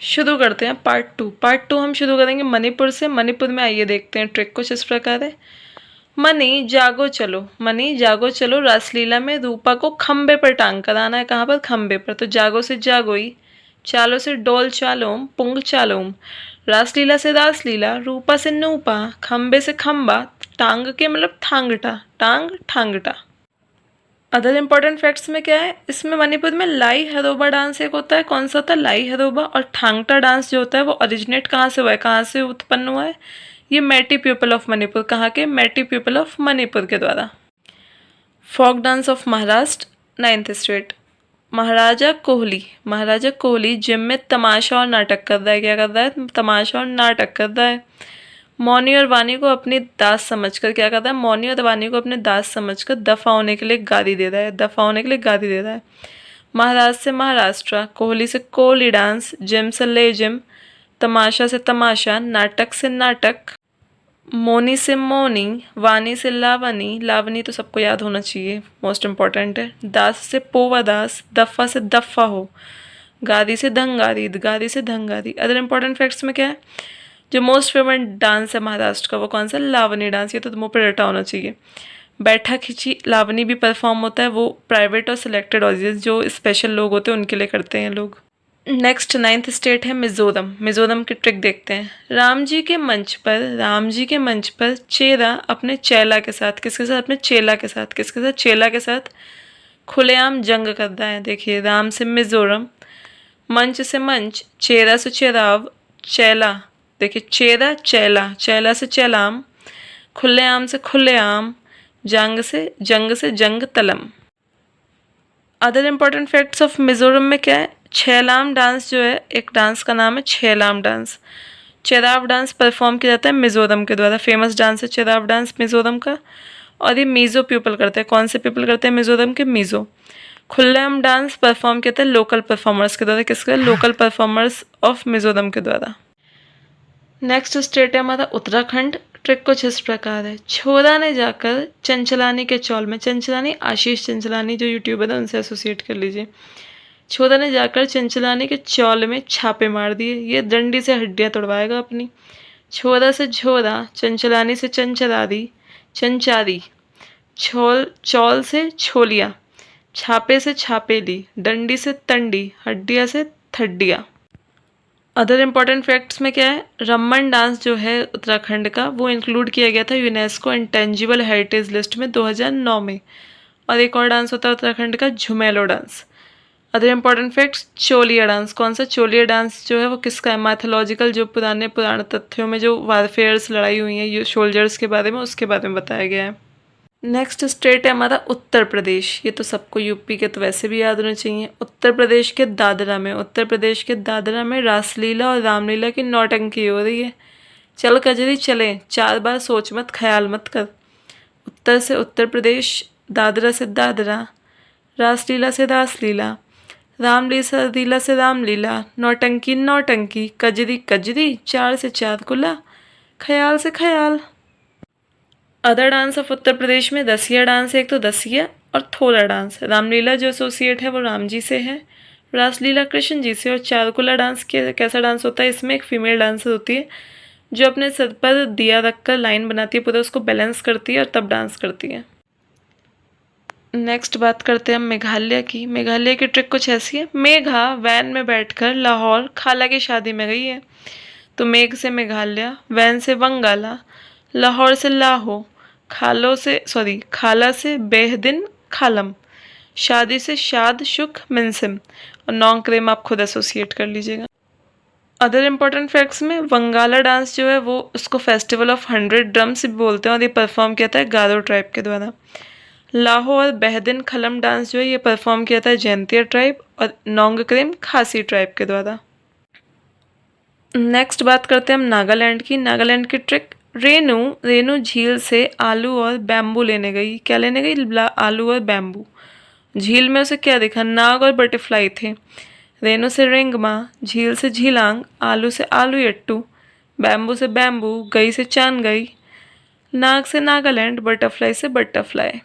शुरू करते हैं पार्ट टू हम शुरू करेंगे मणिपुर से। मणिपुर में आइए देखते हैं ट्रिक कुछ इस प्रकार है। मनी जागो चलो रासलीला में रूपा को खंबे पर टांग कर आना है। कहाँ पर? खंबे पर। तो जागो से जागोई, चालो से डोल चालोम, पुंग चालोम। रासलीला से रासलीला, रूपा से नूपा, खंबे से खंबा, टांग के मतलब थांगटा, टांग ठांगटा। अदर इंपॉर्टेंट फैक्ट्स में क्या है, इसमें मणिपुर में लाई हरोबा डांस एक होता है। कौन सा होता है? लाई हरोबा। और ठांगटा डांस जो होता है वो ओरिजिनेट कहाँ से हुआ है, कहाँ से उत्पन्न हुआ है? ये मेटी पीपल ऑफ मणिपुर। कहाँ के? मेटी पीपल ऑफ मणिपुर के द्वारा। Folk dance of Maharashtra, 9th state. महाराजा कोहली जिम में तमाशा और नाटक कर रहा है। क्या कर रहा है? तमाशा और नाटक कर रहा है। मौनी और वानी को अपनी दास समझकर क्या करता है? मौनी और वानी को अपने दास समझकर दफा होने के लिए गाली दे रहा है। महाराज से महाराष्ट्र, कोहली से कोहली डांस, जिम से ले जिम, तमाशा से तमाशा, नाटक से नाटक, मोनी से मोनी, वानी से लावनी, लावनी तो सबको याद होना चाहिए, मोस्ट इम्पॉर्टेंट है। दास से पोवा दास, दफ़ा से दफ़ा हो, गादी से धंगादी। अदर इम्पॉर्टेंट फैक्ट्स में क्या है? जो मोस्ट फेमस डांस है महाराष्ट्र का वो कौन सा? लावनी डांस। ये तो मुँह पर रटा होना चाहिए। बैठा खिंची लावनी भी परफॉर्म होता है, वो प्राइवेट और सिलेक्टेड ऑडियंस जो स्पेशल लोग होते हैं उनके लिए करते हैं लोग। नेक्स्ट 9th स्टेट है मिजोरम की ट्रिक देखते हैं। राम जी के मंच पर चेला अपने चेला के साथ, किसके साथ? अपने चेला के साथ। किसके साथ? चेला के साथ खुलेआम जंग करता है। देखिए, राम से मिजोरम, मंच से मंच, चेरा से चेराव, चेला, देखिए चेरा चेला, चेला से चेलाम, खुलेआम से खुलेआम, जंग से जंग तलम। Other important facts of Mizoram में क्या है? छेलाम डांस जो है, एक डांस का नाम है छेलाम डांस। चेराव डांस परफॉर्म किया जाता है मिजोरम के द्वारा। फेमस डांस है चेराव डांस मिजोरम का। और ये मीज़ो पीपल करते हैं। कौन से पीपल करते हैं मिजोरम के? मीज़ो। खुल्लाम डांस परफॉर्म किया जाता है लोकल परफॉर्मर्स के द्वारा। किसके? लोकल परफॉर्मर्स ऑफ मिजोरम के द्वारा। नेक्स्ट स्टेट है हमारा उत्तराखंड। ट्रिक कुछ इस प्रकार है। छोरा ने जाकर चंचलानी के चौल में, चंचलानी आशीष चंचलानी जो यूट्यूबर है उनसे एसोसिएट कर लीजिए। छोरा ने जाकर चंचलानी के चौल में छापे मार दिए। ये डंडी से हड्डियां तोड़वाएगा अपनी। छोरा से झोरा, चंचलानी से चंचारी, चौल से छोलिया, छापे से छापेली, डंडी से तंडी, हड्डिया से थड्डिया। अदर इम्पॉर्टेंट फैक्ट्स में क्या है? रम्मन डांस जो है उत्तराखंड का वो इंक्लूड किया गया था यूनेस्को इंटेंजिबल हेरिटेज लिस्ट में 2009 में। और एक और डांस होता है उत्तराखंड का झुमेलो डांस। अदर इम्पॉर्टेंट फैक्ट्स, चोलिया डांस। कौन सा? चोलिया डांस जो है वो किसका है? मैथोलॉजिकल, जो पुराण तथ्यों में जो वारफेयर्स लड़ाई हुई हैं सोल्जर्स के बारे में, उसके बारे में बताया गया है। नेक्स्ट स्टेट है हमारा उत्तर प्रदेश। ये तो सबको यूपी के तो वैसे भी याद होने चाहिए। उत्तर प्रदेश के दादरा में रासलीला और रामलीला की नौटंकी हो रही है। चल कजरी चले, 4 बार सोच मत, ख्याल मत कर। उत्तर से उत्तर प्रदेश, दादरा से दादरा, रासलीला से रासलीला, रामलीला से रामलीला, नौटंकी, कजरी, 4 से 4 कुला, ख्याल से ख्याल। Other dance of Uttar Pradesh में दसिया डांस है। एक तो दसिया और थोड़ा डांस। रामलीला जो एसोसिएट है वो राम जी से है, रासलीला कृष्ण जी से। और चारकुला डांस कैसा डांस होता है? इसमें एक फीमेल डांसर होती है जो अपने सर पर दिया रखकर लाइन बनाती है, पूरा उसको बैलेंस करती है और तब डांस करती है। नेक्स्ट बात करते हैं हम मेघालय की ट्रिक कुछ ऐसी है। मेघा वैन में बैठकर लाहौर खाला की शादी में गई है। तो मेघ से मेघालय, वैन से वंगाला, लाहौर से लाहो, खाला से बेहदिन खालम, शादी से शाद शुक मिनसिम, और नॉन्ग क्रेम आप खुद एसोसिएट कर लीजिएगा। अदर इम्पॉर्टेंट फैक्ट्स में वंगाला डांस जो है वो उसको फेस्टिवल ऑफ 100 ड्रम्स भी बोलते हैं और ये परफॉर्म किया था है गारो ट्राइब के द्वारा। लाहो और बेहदिन खलम डांस जो है ये परफॉर्म किया था जैंतिया ट्राइब और नॉन्ग क्रेम खासी ट्राइब के द्वारा। नेक्स्ट बात करते हैं हम नागालैंड की ट्रिक। रेनू झील से आलू और बैम्बू लेने गई। क्या लेने गई? आलू और बैम्बू। झील में उसे क्या दिखा? नाग और बटरफ्लाई थे। रेनू से रेंगमा, झील से झीलांग, आलू से आलू यट्टू, बैम्बू से बैम्बू, गई से चान गई, नाग से नागालैंड, बटरफ्लाई से बटरफ्लाई।